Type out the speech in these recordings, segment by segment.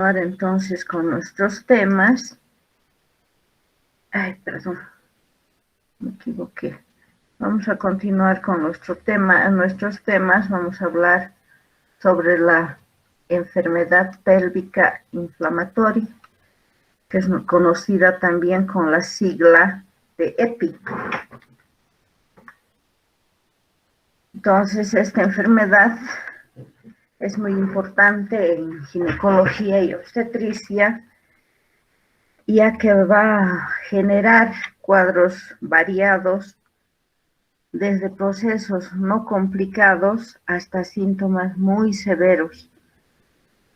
Ahora entonces con nuestros temas. Ay, perdón, me equivoqué. Vamos a continuar con nuestros temas. Vamos a hablar sobre la enfermedad pélvica inflamatoria, que es conocida también con la sigla de EPI. Entonces, esta enfermedad es muy importante en ginecología y obstetricia, ya que va a generar cuadros variados, desde procesos no complicados hasta síntomas muy severos,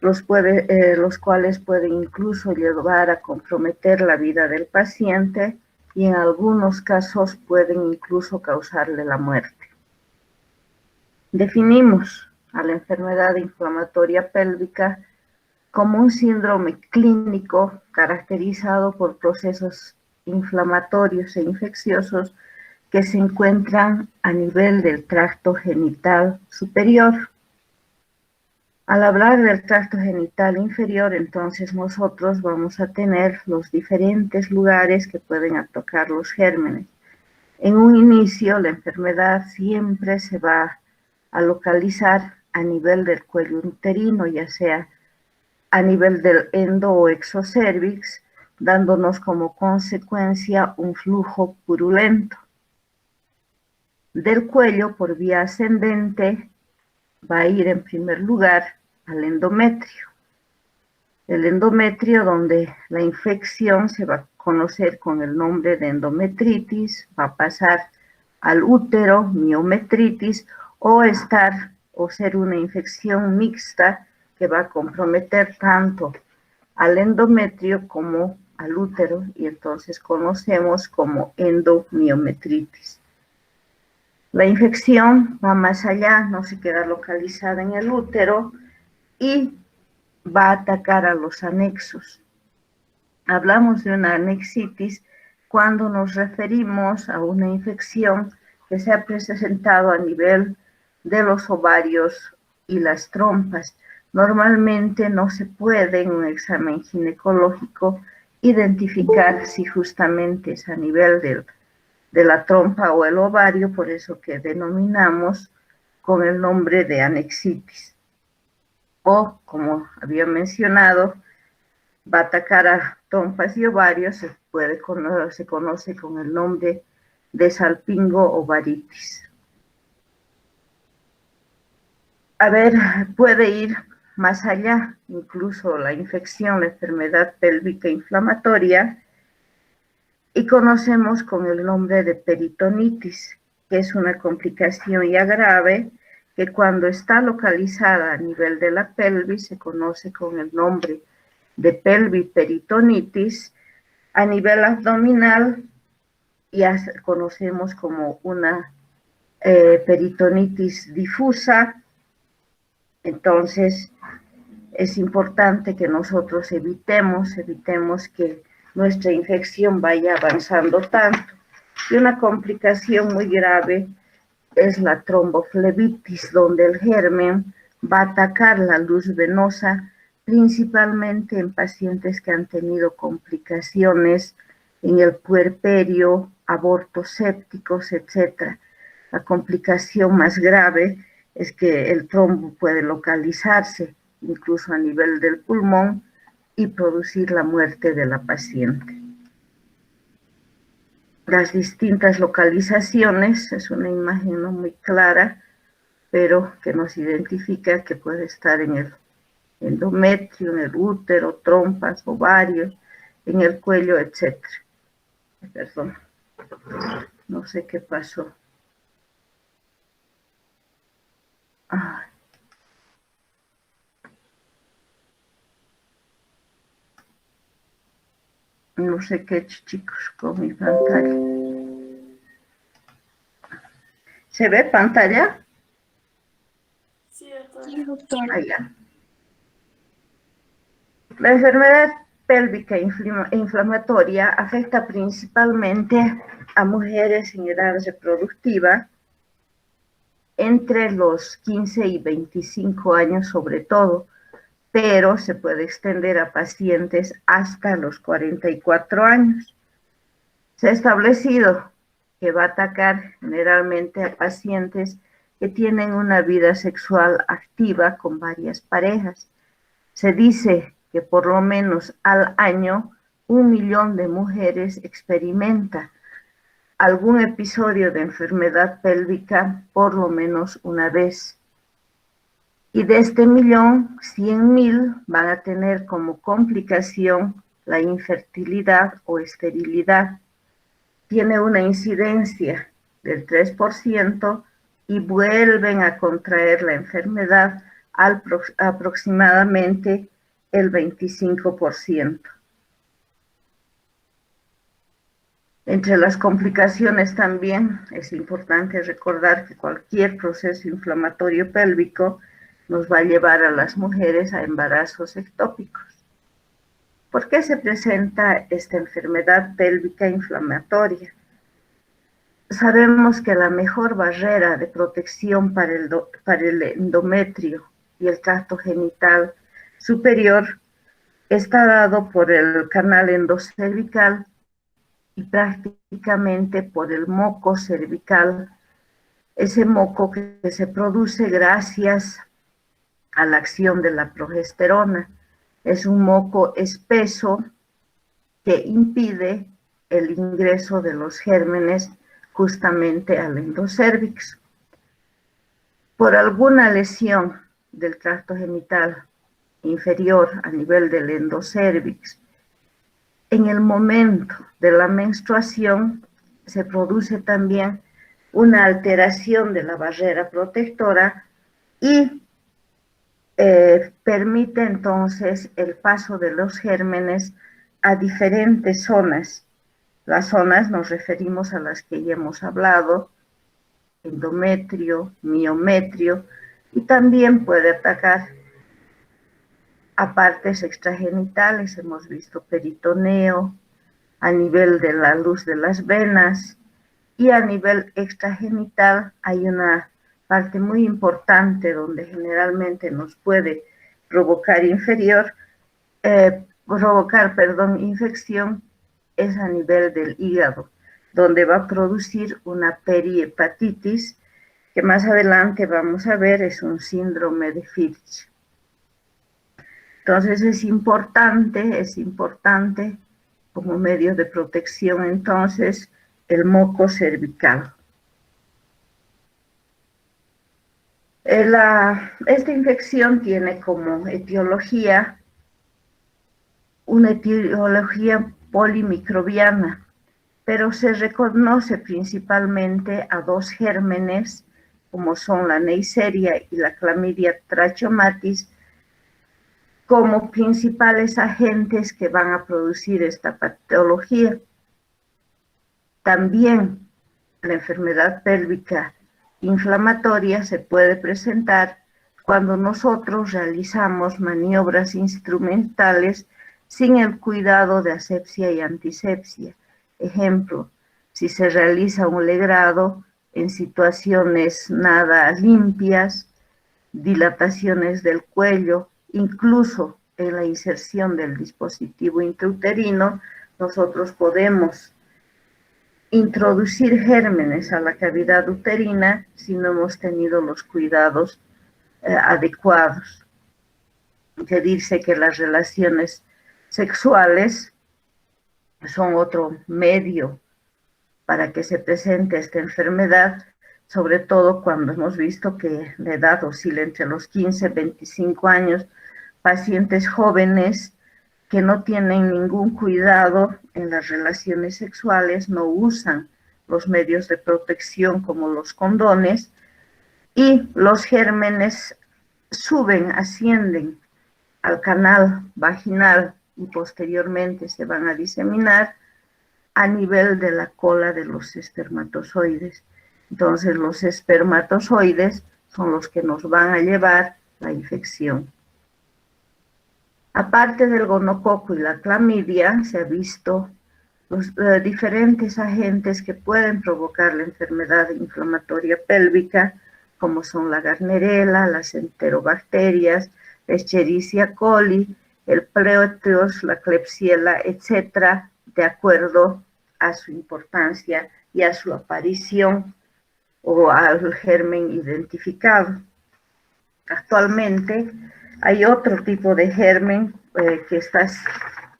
los cuales pueden incluso llevar a comprometer la vida del paciente y en algunos casos pueden incluso causarle la muerte. Definimos a la enfermedad inflamatoria pélvica como un síndrome clínico caracterizado por procesos inflamatorios e infecciosos que se encuentran a nivel del tracto genital superior. Al hablar del tracto genital inferior, entonces nosotros vamos a tener los diferentes lugares que pueden atacar los gérmenes. En un inicio, la enfermedad siempre se va a localizar a nivel del cuello uterino, ya sea a nivel del endo o exocervix, dándonos como consecuencia un flujo purulento. Del cuello, por vía ascendente, va a ir en primer lugar al endometrio. El endometrio, donde la infección se va a conocer con el nombre de endometritis, va a pasar al útero, miometritis, o ser una infección mixta que va a comprometer tanto al endometrio como al útero, y entonces conocemos como endomiometritis. La infección va más allá, no se queda localizada en el útero y va a atacar a los anexos. Hablamos de una anexitis cuando nos referimos a una infección que se ha presentado a nivel de los ovarios y las trompas. Normalmente no se puede en un examen ginecológico identificar si justamente es a nivel de la trompa o el ovario, por eso que denominamos con el nombre de anexitis. O, como había mencionado, va a atacar a trompas y ovarios, se conoce con el nombre de salpingo ovaritis. A ver, puede ir más allá, incluso la infección, la enfermedad pélvica inflamatoria, y conocemos con el nombre de peritonitis, que es una complicación ya grave que cuando está localizada a nivel de la pelvis se conoce con el nombre de pelviperitonitis. A nivel abdominal ya conocemos como una peritonitis difusa. Entonces es importante que nosotros evitemos que nuestra infección vaya avanzando tanto. Y una complicación muy grave es la tromboflebitis, donde el germen va a atacar la luz venosa, principalmente en pacientes que han tenido complicaciones en el puerperio, abortos sépticos, etc. La complicación más grave es que el trombo puede localizarse incluso a nivel del pulmón y producir la muerte de la paciente. Las distintas localizaciones, es una imagen no muy clara, pero que nos identifica que puede estar en el endometrio, en el útero, trompas, ovarios, en el cuello, etc. Perdón, no sé qué pasó. Ay. No sé qué, chicos, con mi pantalla. ¿Se ve pantalla? Sí, doctor. Allá. La enfermedad pélvica inflamatoria afecta principalmente a mujeres en edad reproductiva entre los 15 y 25 años sobre todo, pero se puede extender a pacientes hasta los 44 años. Se ha establecido que va a atacar generalmente a pacientes que tienen una vida sexual activa con varias parejas. Se dice que por lo menos al año 1 millón de mujeres experimenta algún episodio de enfermedad pélvica por lo menos una vez. Y de este millón, 100.000 van a tener como complicación la infertilidad o esterilidad. Tiene una incidencia del 3% y vuelven a contraer la enfermedad aproximadamente el 25%. Entre las complicaciones también es importante recordar que cualquier proceso inflamatorio pélvico nos va a llevar a las mujeres a embarazos ectópicos. ¿Por qué se presenta esta enfermedad pélvica inflamatoria? Sabemos que la mejor barrera de protección para el endometrio y el tracto genital superior está dado por el canal endocervical y prácticamente por el moco cervical, ese moco que se produce gracias a la acción de la progesterona. Es un moco espeso que impide el ingreso de los gérmenes justamente al endocérvix. Por alguna lesión del tracto genital inferior a nivel del endocérvix, en el momento de la menstruación se produce también una alteración de la barrera protectora y permite entonces el paso de los gérmenes a diferentes zonas. Las zonas nos referimos a las que ya hemos hablado: endometrio, miometrio, y también puede atacar a partes extragenitales. Hemos visto peritoneo, a nivel de la luz de las venas, y a nivel extragenital hay una parte muy importante donde generalmente nos puede provocar infección, es a nivel del hígado, donde va a producir una perihepatitis, que más adelante vamos a ver es un síndrome de Fitch. Entonces es importante como medio de protección entonces el moco cervical. Esta infección tiene como etiología una etiología polimicrobiana, pero se reconoce principalmente a dos gérmenes, como son la Neisseria y la Chlamydia trachomatis, como principales agentes que van a producir esta patología. También la enfermedad pélvica inflamatoria se puede presentar cuando nosotros realizamos maniobras instrumentales sin el cuidado de asepsia y antisepsia. Ejemplo, si se realiza un legrado en situaciones nada limpias, dilataciones del cuello, incluso en la inserción del dispositivo intrauterino, nosotros podemos introducir gérmenes a la cavidad uterina si no hemos tenido los cuidados adecuados. Se dice que las relaciones sexuales son otro medio para que se presente esta enfermedad, sobre todo cuando hemos visto que la edad oscila entre los 15 y 25 años, pacientes jóvenes que no tienen ningún cuidado en las relaciones sexuales, no usan los medios de protección como los condones, y los gérmenes ascienden al canal vaginal y posteriormente se van a diseminar a nivel de la cola de los espermatozoides. Entonces los espermatozoides son los que nos van a llevar la infección. Aparte del gonococo y la clamidia, se ha visto los diferentes agentes que pueden provocar la enfermedad inflamatoria pélvica, como son la Gardnerella, las enterobacterias, Escherichia coli, el pleuritis, la Klebsiella, etcétera, de acuerdo a su importancia y a su aparición o al germen identificado. Actualmente hay otro tipo de germen que está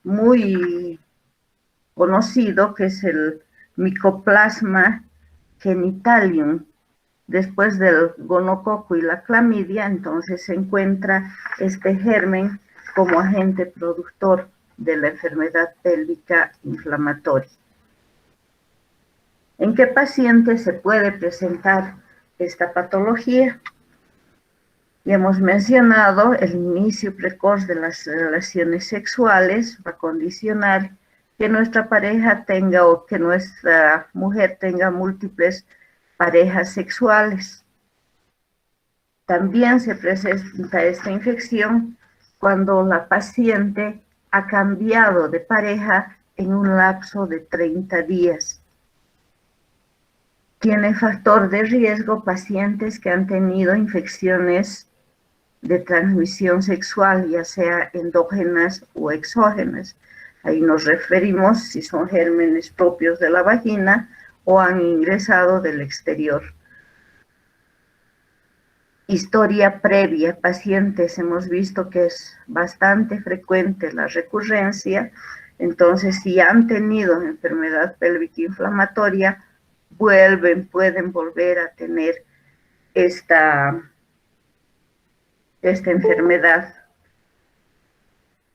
muy conocido, que es el Mycoplasma genitalium. Después del gonococo y la clamidia, entonces se encuentra este germen como agente productor de la enfermedad pélvica inflamatoria. ¿En qué paciente se puede presentar esta patología? Ya hemos mencionado el inicio precoz de las relaciones sexuales va a condicionar que nuestra pareja tenga o que nuestra mujer tenga múltiples parejas sexuales. También se presenta esta infección cuando la paciente ha cambiado de pareja en un lapso de 30 días. Tiene factor de riesgo pacientes que han tenido infecciones de transmisión sexual, ya sea endógenas o exógenas. Ahí nos referimos si son gérmenes propios de la vagina o han ingresado del exterior. Historia previa, pacientes, hemos visto que es bastante frecuente la recurrencia, entonces si han tenido enfermedad pélvica inflamatoria, pueden volver a tener esta enfermedad.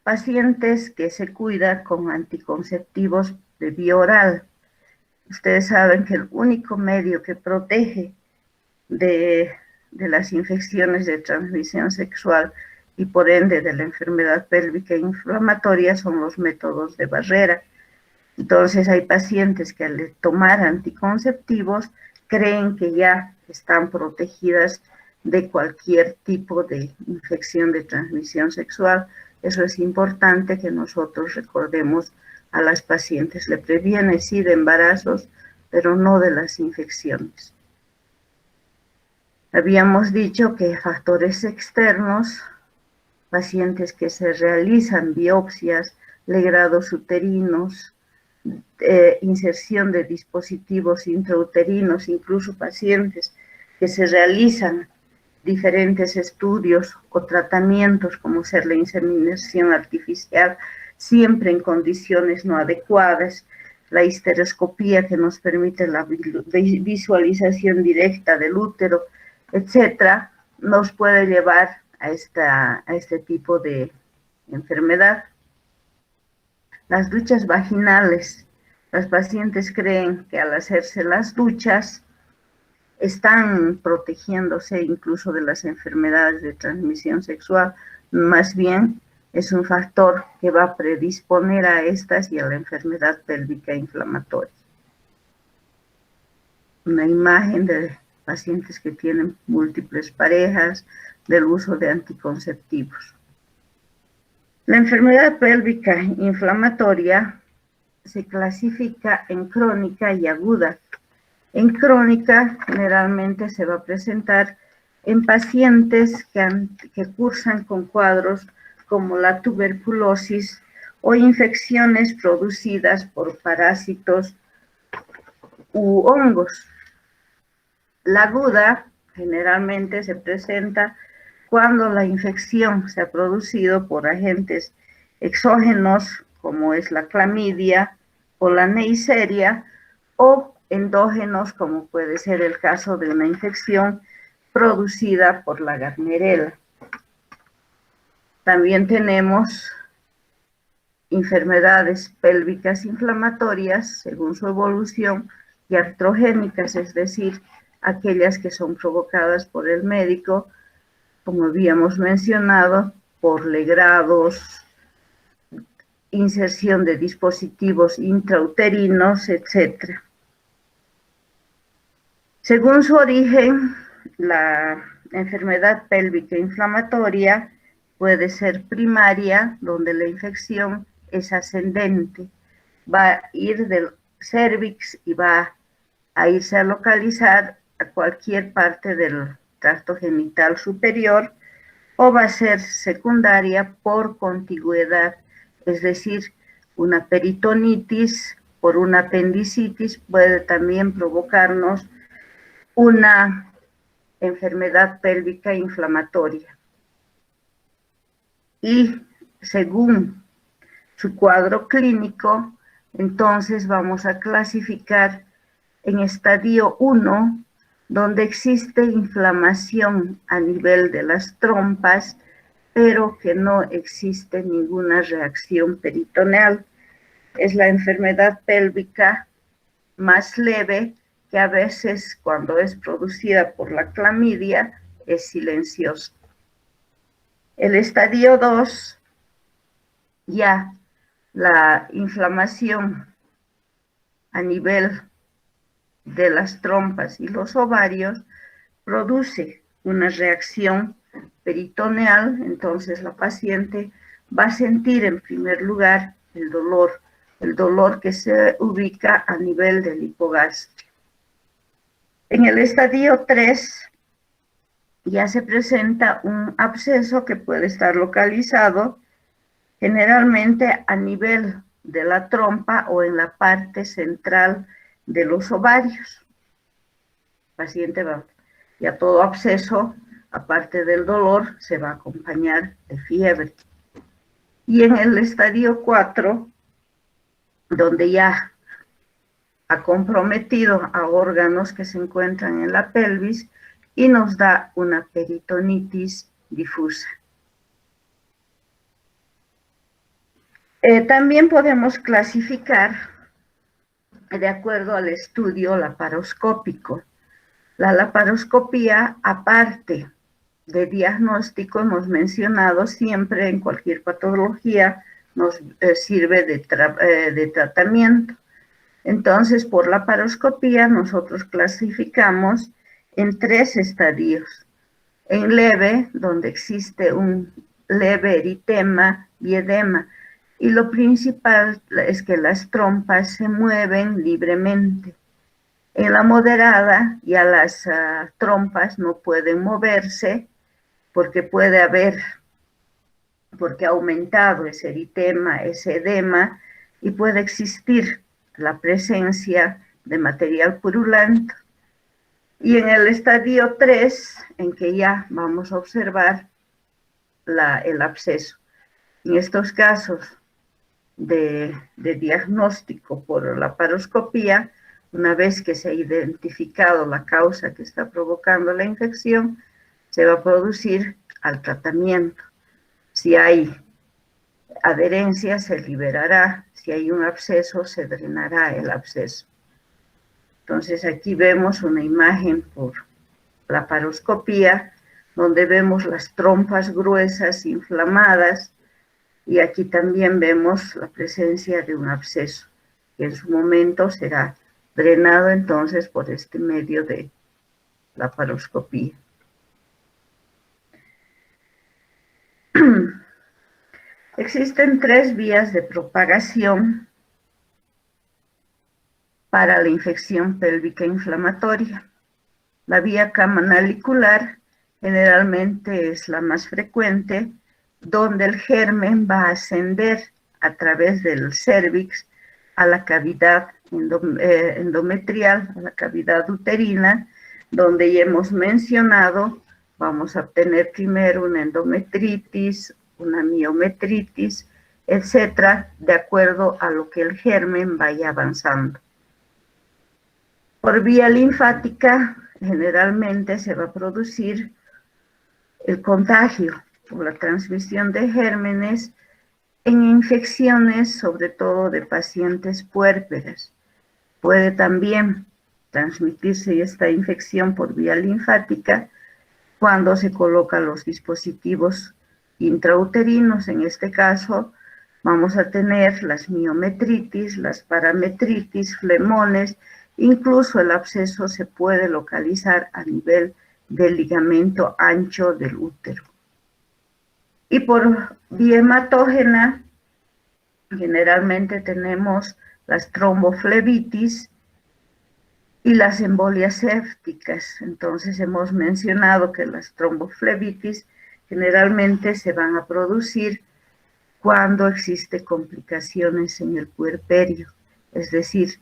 Pacientes que se cuidan con anticonceptivos de vía oral. Ustedes saben que el único medio que protege de las infecciones de transmisión sexual y por ende de la enfermedad pélvica inflamatoria son los métodos de barrera. Entonces hay pacientes que al tomar anticonceptivos creen que ya están protegidas de cualquier tipo de infección de transmisión sexual. Eso es importante que nosotros recordemos a las pacientes. Le previene sí de embarazos, pero no de las infecciones. Habíamos dicho que factores externos, pacientes que se realizan biopsias, legrados uterinos, inserción de dispositivos intrauterinos, incluso pacientes que se realizan diferentes estudios o tratamientos como ser la inseminación artificial, siempre en condiciones no adecuadas, la histeroscopía que nos permite la visualización directa del útero, etcétera, nos puede llevar a este tipo de enfermedad. Las duchas vaginales. Las pacientes creen que al hacerse las duchas están protegiéndose incluso de las enfermedades de transmisión sexual. Más bien es un factor que va a predisponer a estas y a la enfermedad pélvica inflamatoria. Una imagen de pacientes que tienen múltiples parejas, del uso de anticonceptivos. La enfermedad pélvica inflamatoria se clasifica en crónica y aguda. En crónica generalmente se va a presentar en pacientes que cursan con cuadros como la tuberculosis o infecciones producidas por parásitos u hongos. La aguda generalmente se presenta cuando la infección se ha producido por agentes exógenos como es la clamidia o la neisseria, o endógenos como puede ser el caso de una infección producida por la Gardnerella. También tenemos enfermedades pélvicas inflamatorias según su evolución y artrogénicas, es decir, aquellas que son provocadas por el médico, como habíamos mencionado, por legrados, inserción de dispositivos intrauterinos, etc. Según su origen, la enfermedad pélvica inflamatoria puede ser primaria, donde la infección es ascendente. Va a ir del cérvix y va a irse a localizar a cualquier parte del tracto genital superior, o va a ser secundaria por contigüedad, es decir, una peritonitis por una apendicitis puede también provocarnos una enfermedad pélvica inflamatoria. Y según su cuadro clínico, entonces vamos a clasificar en estadio 1, donde existe inflamación a nivel de las trompas, pero que no existe ninguna reacción peritoneal. Es la enfermedad pélvica más leve, que a veces cuando es producida por la clamidia es silenciosa. El estadio 2, ya la inflamación a nivel de las trompas y los ovarios produce una reacción peritoneal, entonces la paciente va a sentir en primer lugar el dolor que se ubica a nivel del hipogastrio. En el estadio 3 ya se presenta un absceso que puede estar localizado generalmente a nivel de la trompa o en la parte central de los ovarios. El paciente va, ya todo absceso, aparte del dolor, se va a acompañar de fiebre. Y en el estadio 4, donde ya ha comprometido a órganos que se encuentran en la pelvis y nos da una peritonitis difusa. También podemos clasificar de acuerdo al estudio laparoscópico. La laparoscopía, aparte de diagnóstico, hemos mencionado siempre en cualquier patología, nos sirve de tratamiento. Entonces, por laparoscopía nosotros clasificamos en 3 estadios. En leve, donde existe un leve eritema y edema. Y lo principal es que las trompas se mueven libremente. En la moderada ya las trompas no pueden moverse porque porque ha aumentado ese eritema, ese edema, y puede existir la presencia de material purulento. Y en el estadio 3, en que ya vamos a observar el absceso. En estos casos de diagnóstico por laparoscopía, una vez que se ha identificado la causa que está provocando la infección, se va a producir al tratamiento. Si hay adherencia, se liberará. Si hay un absceso, se drenará el absceso. Entonces aquí vemos una imagen por laparoscopía, donde vemos las trompas gruesas inflamadas, y aquí también vemos la presencia de un absceso, que en su momento será drenado entonces por este medio de laparoscopía. Existen 3 vías de propagación para la infección pélvica inflamatoria. La vía canalicular generalmente es la más frecuente, donde el germen va a ascender a través del cérvix a la cavidad endometrial, a la cavidad uterina, donde ya hemos mencionado, vamos a obtener primero una endometritis, una miometritis, etcétera, de acuerdo a lo que el germen vaya avanzando. Por vía linfática, generalmente se va a producir el contagio por la transmisión de gérmenes en infecciones, sobre todo de pacientes puérperas. Puede también transmitirse esta infección por vía linfática cuando se colocan los dispositivos intrauterinos. En este caso, vamos a tener las miometritis, las parametritis, flemones, incluso el absceso se puede localizar a nivel del ligamento ancho del útero. Y por vía hematógena, generalmente tenemos las tromboflebitis y las embolias sépticas. Entonces hemos mencionado que las tromboflebitis generalmente se van a producir cuando existe complicaciones en el puerperio, es decir,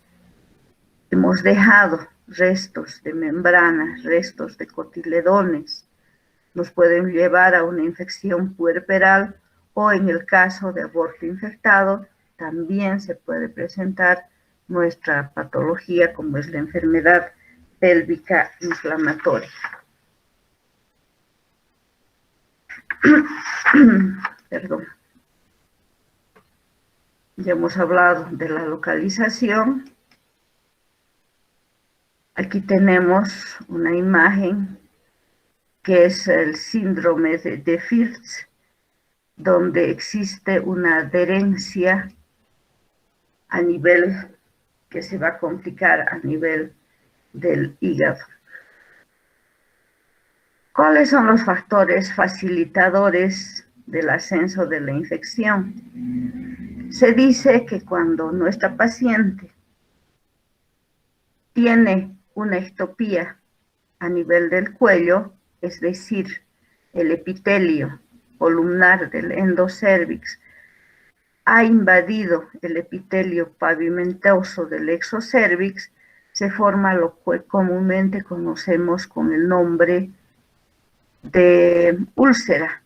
hemos dejado restos de membranas, restos de cotiledones, nos pueden llevar a una infección puerperal o en el caso de aborto infectado también se puede presentar nuestra patología como es la enfermedad pélvica inflamatoria. Perdón. Ya hemos hablado de la localización. Aquí tenemos una imagen que es el síndrome de Firth, donde existe una adherencia a nivel que se va a complicar a nivel del hígado. ¿Cuáles son los factores facilitadores del ascenso de la infección? Se dice que cuando nuestra paciente tiene una ectopía a nivel del cuello, es decir, el epitelio columnar del endocérvix ha invadido el epitelio pavimentoso del exocérvix, se forma lo que comúnmente conocemos con el nombre de úlcera.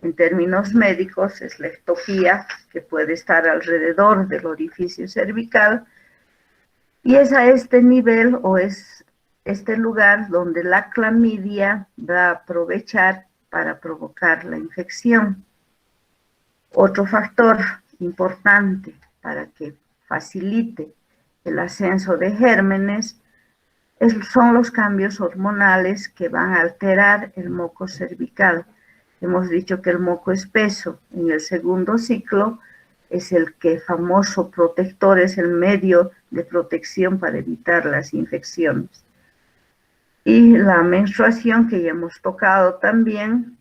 En términos médicos es la ectopía que puede estar alrededor del orificio cervical y es a este nivel o es este lugar donde la clamidia va a aprovechar para provocar la infección. Otro factor importante para que facilite el ascenso de gérmenes son los cambios hormonales que van a alterar el moco cervical. Hemos dicho que el moco espeso en el segundo ciclo es el que famoso protector, es el medio de protección para evitar las infecciones. Y la menstruación que ya hemos tocado también,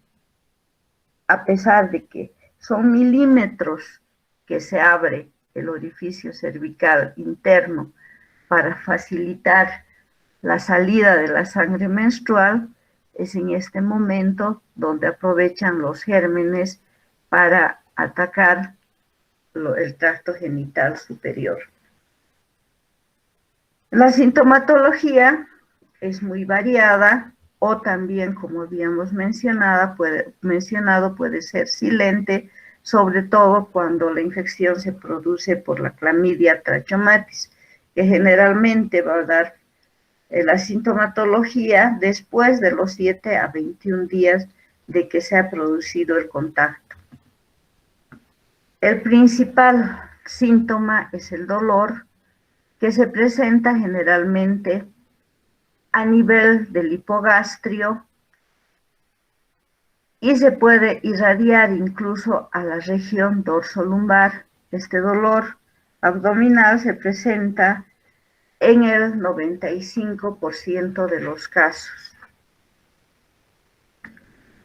a pesar de que son milímetros que se abre el orificio cervical interno para facilitar la salida de la sangre menstrual, es en este momento donde aprovechan los gérmenes para atacar el tracto genital superior. La sintomatología es muy variada o también, como habíamos mencionado, puede ser silente, sobre todo cuando la infección se produce por la clamidia trachomatis, que generalmente va a dar la sintomatología después de los 7 a 21 días de que se ha producido el contacto. El principal síntoma es el dolor, que se presenta generalmente a nivel del hipogastrio y se puede irradiar incluso a la región dorsolumbar. Este dolor abdominal se presenta en el 95% de los casos.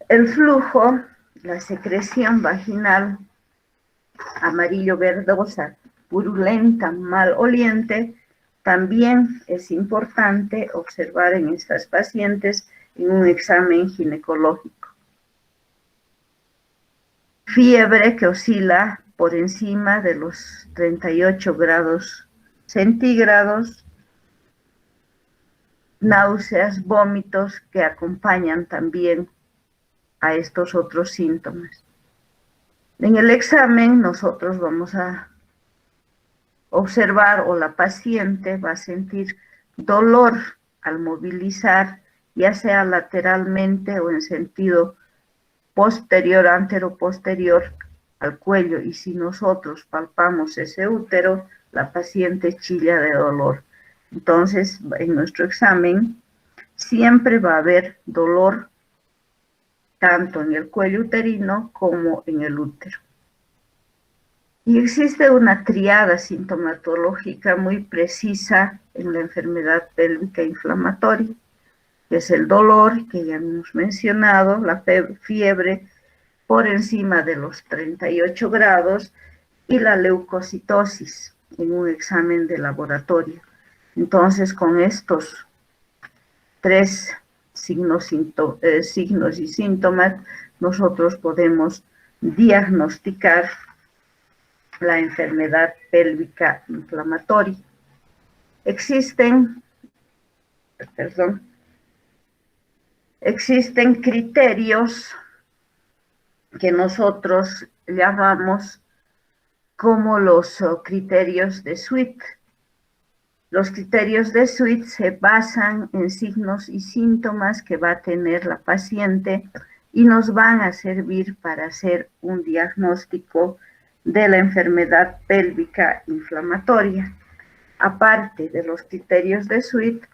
El flujo, la secreción vaginal amarillo verdosa, purulenta, maloliente, también es importante observar en estas pacientes en un examen ginecológico. Fiebre que oscila por encima de los 38 grados centígrados, náuseas, vómitos que acompañan también a estos otros síntomas. En el examen nosotros vamos a observar o la paciente va a sentir dolor al movilizar, ya sea lateralmente o en sentido posterior, antero-posterior al cuello, y si nosotros palpamos ese útero, la paciente chilla de dolor. Entonces, en nuestro examen siempre va a haber dolor tanto en el cuello uterino como en el útero. Y existe una triada sintomatológica muy precisa en la enfermedad pélvica inflamatoria, que es el dolor, que ya hemos mencionado, la fiebre por encima de los 38 grados y la leucocitosis en un examen de laboratorio. Entonces, con estos 3 signos y síntomas, nosotros podemos diagnosticar la enfermedad pélvica inflamatoria. Existen criterios que nosotros llamamos como los criterios de Sweet. Los criterios de Sweet se basan en signos y síntomas que va a tener la paciente y nos van a servir para hacer un diagnóstico de la enfermedad pélvica inflamatoria. Aparte de los criterios de Sweet,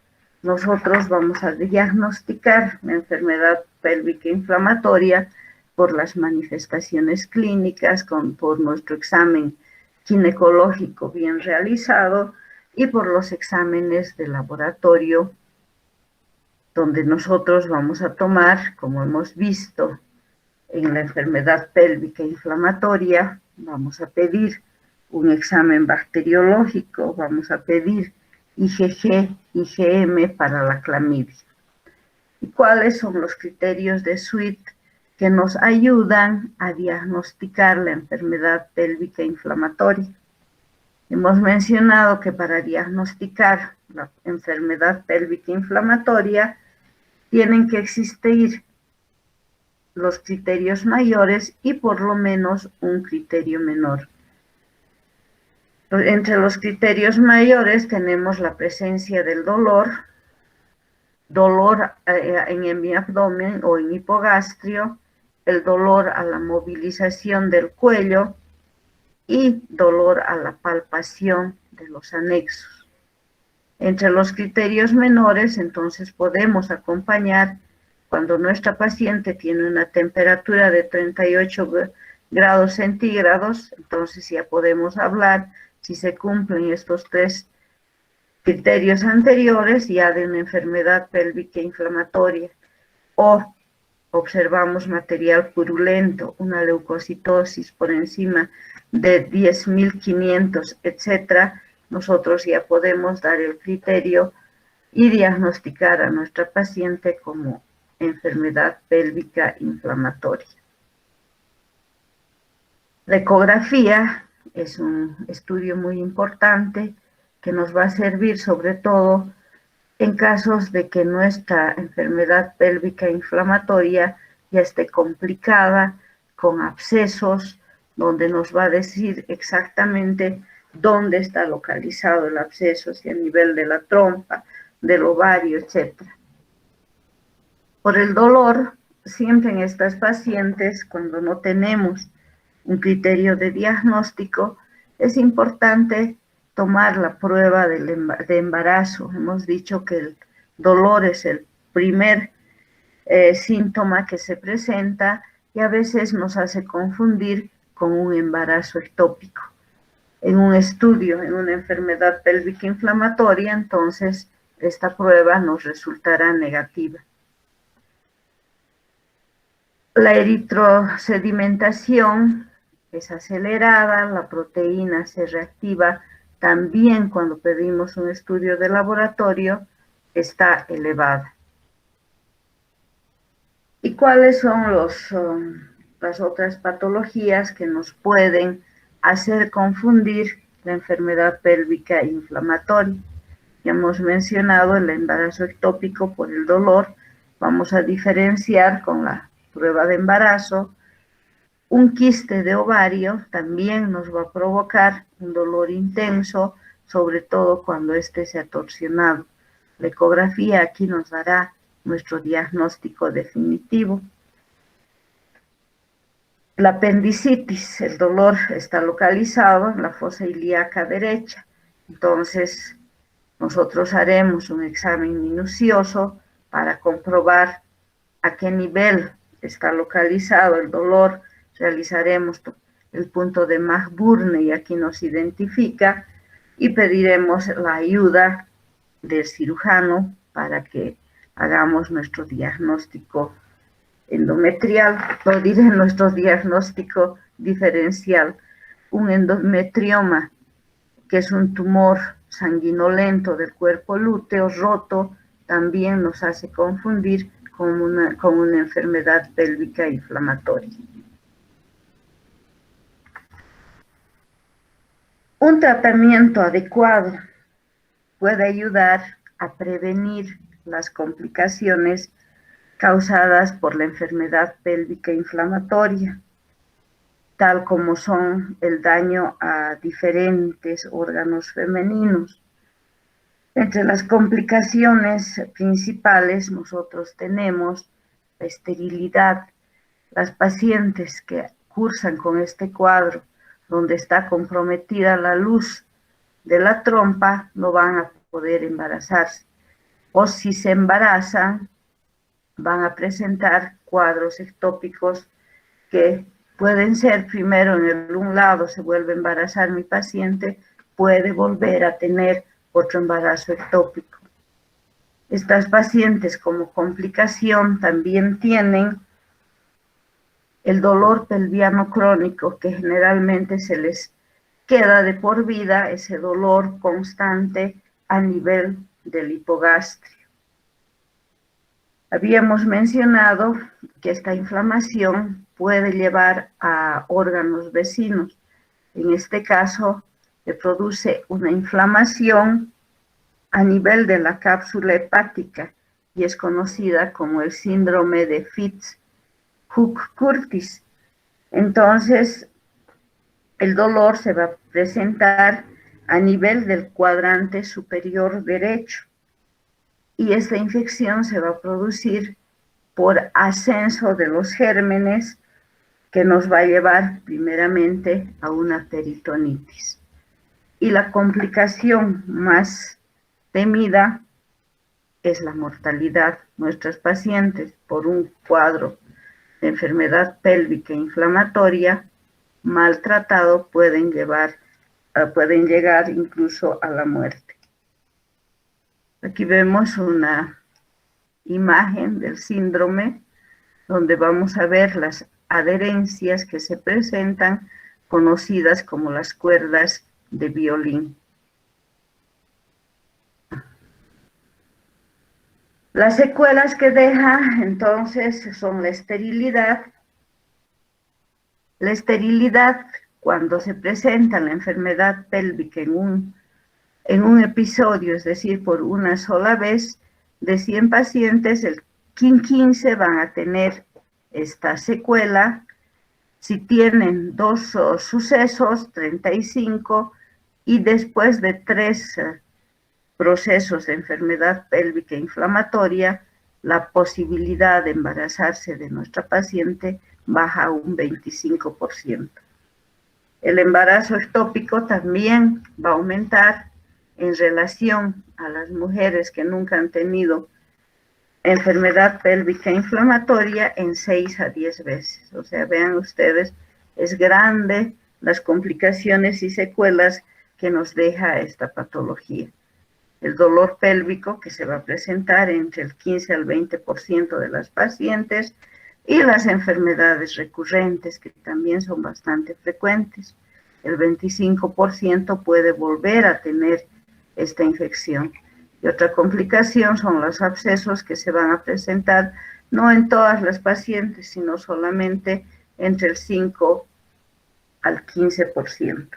nosotros vamos a diagnosticar la enfermedad pélvica inflamatoria por las manifestaciones clínicas, por nuestro examen ginecológico bien realizado y por los exámenes de laboratorio, donde nosotros vamos a tomar, como hemos visto en la enfermedad pélvica inflamatoria, vamos a pedir un examen bacteriológico, vamos a pedir IgG, IgM para la clamidia. ¿Y cuáles son los criterios de Sweet que nos ayudan a diagnosticar la enfermedad pélvica inflamatoria? Hemos mencionado que para diagnosticar la enfermedad pélvica inflamatoria tienen que existir los criterios mayores y por lo menos un criterio menor. Entre los criterios mayores tenemos la presencia del dolor en mi abdomen o en hipogastrio, el dolor a la movilización del cuello y dolor a la palpación de los anexos. Entre los criterios menores, entonces, podemos acompañar cuando nuestra paciente tiene una temperatura de 38 grados centígrados, entonces ya podemos hablar, si se cumplen estos tres criterios anteriores, ya de una enfermedad pélvica inflamatoria, o observamos material purulento, una leucocitosis por encima de 10.500, etcétera, nosotros ya podemos dar el criterio y diagnosticar a nuestra paciente como enfermedad pélvica inflamatoria. La ecografía es un estudio muy importante que nos va a servir sobre todo en casos de que nuestra enfermedad pélvica inflamatoria ya esté complicada, con abscesos, donde nos va a decir exactamente dónde está localizado el absceso, si a nivel de la trompa, del ovario, etc. Por el dolor, siempre en estas pacientes, cuando no tenemos un criterio de diagnóstico, es importante tomar la prueba de embarazo. Hemos dicho que el dolor es el primer síntoma que se presenta y a veces nos hace confundir con un embarazo ectópico. En un estudio, en una enfermedad pélvica inflamatoria, entonces esta prueba nos resultará negativa. La eritrosedimentación es acelerada, la proteína se reactiva también cuando pedimos un estudio de laboratorio, está elevada. ¿Y cuáles son las otras patologías que nos pueden hacer confundir la enfermedad pélvica inflamatoria? Ya hemos mencionado el embarazo ectópico por el dolor. Vamos a diferenciar con la prueba de embarazo. Un quiste de ovario también nos va a provocar un dolor intenso, sobre todo cuando éste se ha torsionado. La ecografía aquí nos dará nuestro diagnóstico definitivo. La apendicitis, el dolor está localizado en la fosa ilíaca derecha. Entonces, nosotros haremos un examen minucioso para comprobar a qué nivel está localizado el dolor. Realizaremos el punto de McBurney y aquí nos identifica y pediremos la ayuda del cirujano para que hagamos nuestro diagnóstico endometrial, o diré nuestro diagnóstico diferencial. Un endometrioma, que es un tumor sanguinolento del cuerpo lúteo roto, también nos hace confundir con una enfermedad pélvica inflamatoria. Un tratamiento adecuado puede ayudar a prevenir las complicaciones causadas por la enfermedad pélvica inflamatoria, tal como son el daño a diferentes órganos femeninos. Entre las complicaciones principales nosotros tenemos la esterilidad. Las pacientes que cursan con este cuadro, donde está comprometida la luz de la trompa, no van a poder embarazarse. O si se embarazan, van a presentar cuadros ectópicos que pueden ser, primero en un lado se vuelve a embarazar mi paciente, puede volver a tener otro embarazo ectópico. Estas pacientes como complicación también tienen el dolor pelviano crónico, que generalmente se les queda de por vida, ese dolor constante a nivel del hipogastrio. Habíamos mencionado que esta inflamación puede llevar a órganos vecinos. En este caso, se produce una inflamación a nivel de la cápsula hepática y es conocida como el síndrome de Fitz-Hugh-Curtis. Entonces, el dolor se va a presentar a nivel del cuadrante superior derecho y esta infección se va a producir por ascenso de los gérmenes que nos va a llevar primeramente a una peritonitis. Y la complicación más temida es la mortalidad. Nuestras pacientes por un cuadro de enfermedad pélvica inflamatoria maltratado pueden llegar incluso a la muerte. Aquí vemos una imagen del síndrome donde vamos a ver las adherencias que se presentan, conocidas como las cuerdas de violín. Las secuelas que deja entonces son la esterilidad. La esterilidad, cuando se presenta la enfermedad pélvica en un episodio, es decir, por una sola vez, de 100 pacientes, el 15 van a tener esta secuela. Si tienen 2 sucesos, 35, y después de 3 procesos de enfermedad pélvica inflamatoria, la posibilidad de embarazarse de nuestra paciente baja a un 25%. El embarazo ectópico también va a aumentar en relación a las mujeres que nunca han tenido enfermedad pélvica inflamatoria en 6 a 10 veces. O sea, vean ustedes, es grande las complicaciones y secuelas que nos deja esta patología. El dolor pélvico que se va a presentar entre el 15 al 20% de las pacientes y las enfermedades recurrentes que también son bastante frecuentes. El 25% puede volver a tener esta infección. Y otra complicación son los abscesos que se van a presentar no en todas las pacientes, sino solamente entre el 5 al 15%.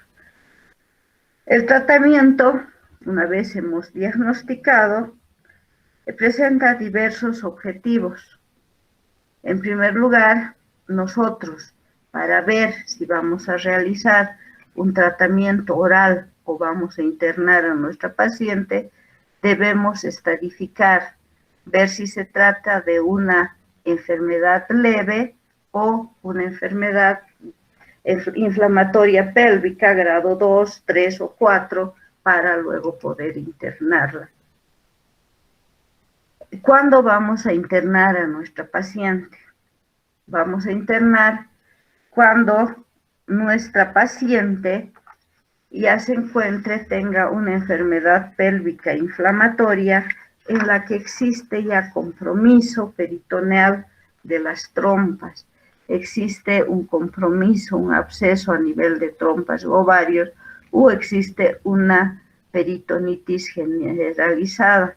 El tratamiento, una vez hemos diagnosticado, presenta diversos objetivos. En primer lugar, nosotros, para ver si vamos a realizar un tratamiento oral o vamos a internar a nuestra paciente, debemos estadificar, ver si se trata de una enfermedad leve o una enfermedad inflamatoria pélvica grado 2, 3 o 4, para luego poder internarla. ¿Cuándo vamos a internar a nuestra paciente? Vamos a internar cuando nuestra paciente ya se encuentre, tenga una enfermedad pélvica inflamatoria en la que existe ya compromiso peritoneal de las trompas, existe un compromiso, un absceso a nivel de trompas o ovarios, o existe una peritonitis generalizada,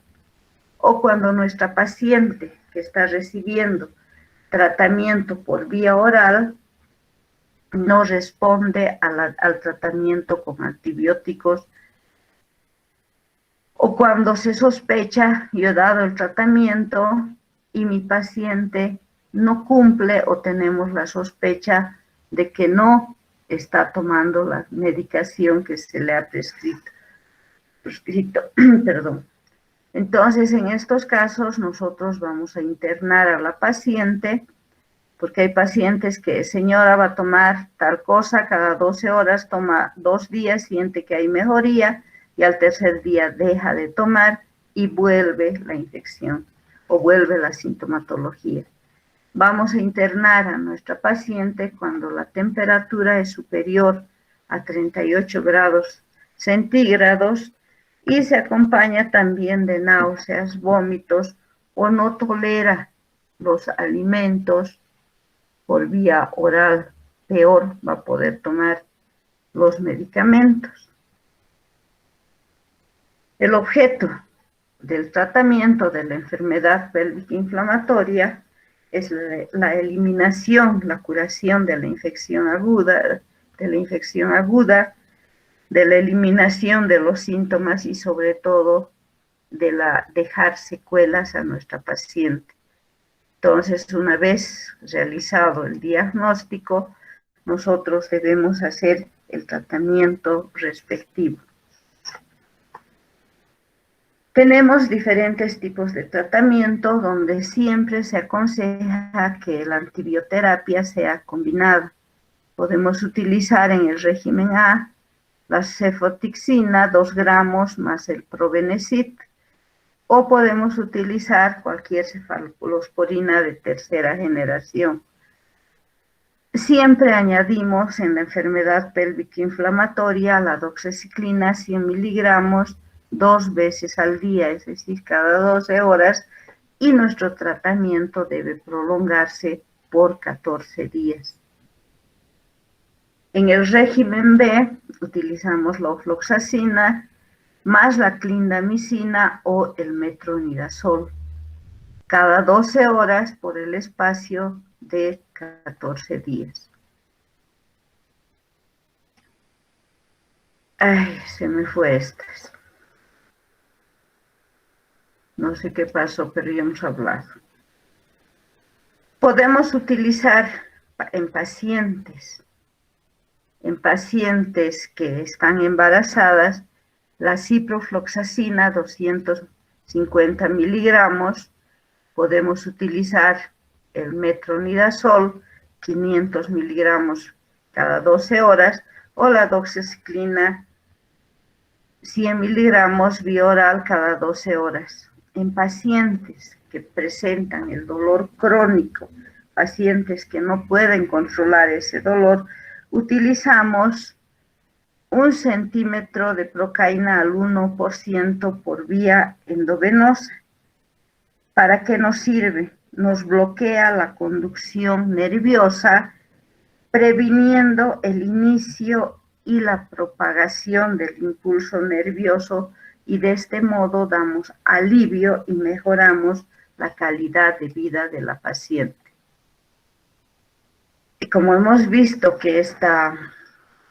o cuando nuestra paciente que está recibiendo tratamiento por vía oral no responde al tratamiento con antibióticos, o cuando se sospecha, yo he dado el tratamiento y mi paciente no cumple o tenemos la sospecha de que no está tomando la medicación que se le ha prescrito, perdón. Entonces, en estos casos, nosotros vamos a internar a la paciente, porque hay pacientes que, señora, va a tomar tal cosa cada 12 horas, toma 2 días, siente que hay mejoría, y al tercer día deja de tomar y vuelve la infección o vuelve la sintomatología. Vamos a internar a nuestra paciente cuando la temperatura es superior a 38 grados centígrados y se acompaña también de náuseas, vómitos o no tolera los alimentos por vía oral. Peor, va a poder tomar los medicamentos. El objeto del tratamiento de la enfermedad pélvica inflamatoria es la eliminación, la curación de la infección aguda, de la eliminación de los síntomas y sobre todo de dejar secuelas a nuestra paciente. Entonces, una vez realizado el diagnóstico, nosotros debemos hacer el tratamiento respectivo. Tenemos diferentes tipos de tratamiento donde siempre se aconseja que la antibioterapia sea combinada. Podemos utilizar en el régimen A la cefotixina, 2 gramos más el probenecid, o podemos utilizar cualquier cefalosporina de tercera generación. Siempre añadimos en la enfermedad pélvica inflamatoria la doxiciclina 100 miligramos 2 veces al día, es decir, cada 12 horas, y nuestro tratamiento debe prolongarse por 14 días. En el régimen B utilizamos la ofloxacina más la clindamicina o el metronidazol, cada 12 horas por el espacio de 14 días. Ay, se me fue estas. No sé qué pasó, pero ya hemos hablado. Podemos utilizar en pacientes que están embarazadas, la ciprofloxacina 250 miligramos, podemos utilizar el metronidazol 500 miligramos cada 12 horas o la doxiciclina 100 miligramos vía oral cada 12 horas. En pacientes que presentan el dolor crónico, pacientes que no pueden controlar ese dolor, utilizamos 1 centímetro de procaína al 1% por vía endovenosa. ¿Para qué nos sirve? Nos bloquea la conducción nerviosa, previniendo el inicio y la propagación del impulso nervioso, y de este modo damos alivio y mejoramos la calidad de vida de la paciente. Y como hemos visto que esta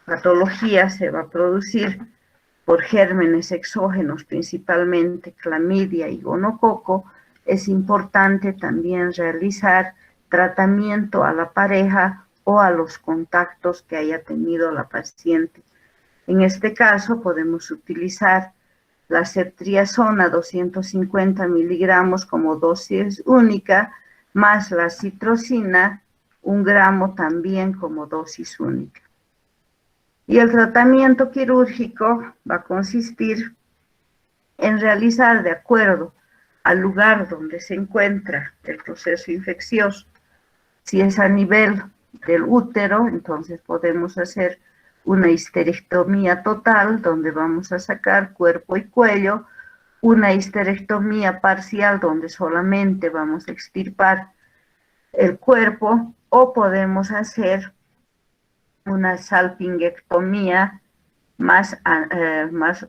patología se va a producir por gérmenes exógenos, principalmente clamidia y gonococo, es importante también realizar tratamiento a la pareja o a los contactos que haya tenido la paciente. En este caso podemos utilizar la ceftriaxona 250 miligramos como dosis única, más la citrosina 1 gramo también como dosis única. Y el tratamiento quirúrgico va a consistir en realizar de acuerdo al lugar donde se encuentra el proceso infeccioso. Si es a nivel del útero, entonces podemos hacer una histerectomía total, donde vamos a sacar cuerpo y cuello, una histerectomía parcial, donde solamente vamos a extirpar el cuerpo, o podemos hacer una salpingectomía más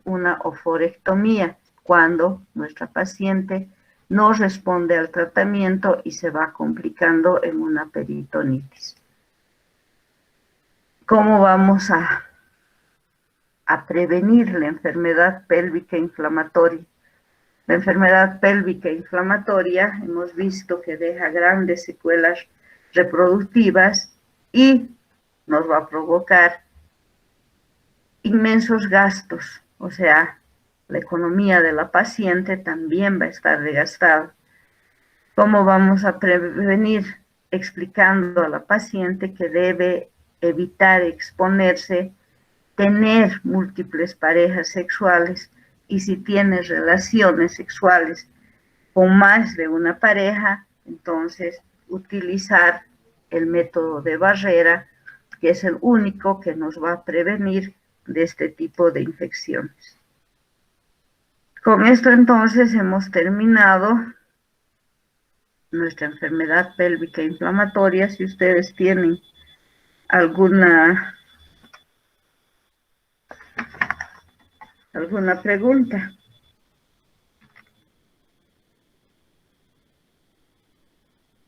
una oforectomía, cuando nuestra paciente no responde al tratamiento y se va complicando en una peritonitis. ¿Cómo vamos a prevenir la enfermedad pélvica inflamatoria? La enfermedad pélvica inflamatoria hemos visto que deja grandes secuelas reproductivas y nos va a provocar inmensos gastos, o sea, la economía de la paciente también va a estar desgastada. ¿Cómo vamos a prevenir? Explicando a la paciente que debe evitar exponerse, tener múltiples parejas sexuales y si tiene relaciones sexuales con más de una pareja, entonces utilizar el método de barrera, que es el único que nos va a prevenir de este tipo de infecciones. Con esto entonces hemos terminado nuestra enfermedad pélvica inflamatoria. Si ustedes tienen alguna pregunta.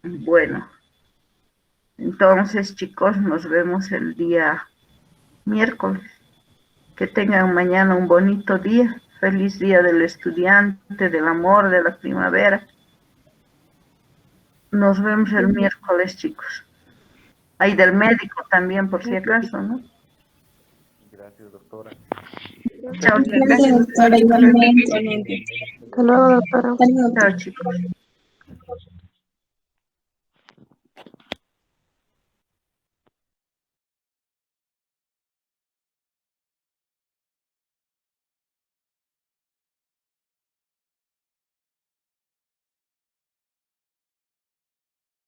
Bueno, entonces chicos, nos vemos el día miércoles. Que tengan mañana un bonito día. Feliz día del estudiante, del amor, de la primavera. Nos vemos el miércoles, chicos. Hay del médico también, por si acaso, ¿no? Gracias, doctora. Chao, chicos. Gracias, doctora, igualmente. Hasta luego, doctora. Chao, chicos.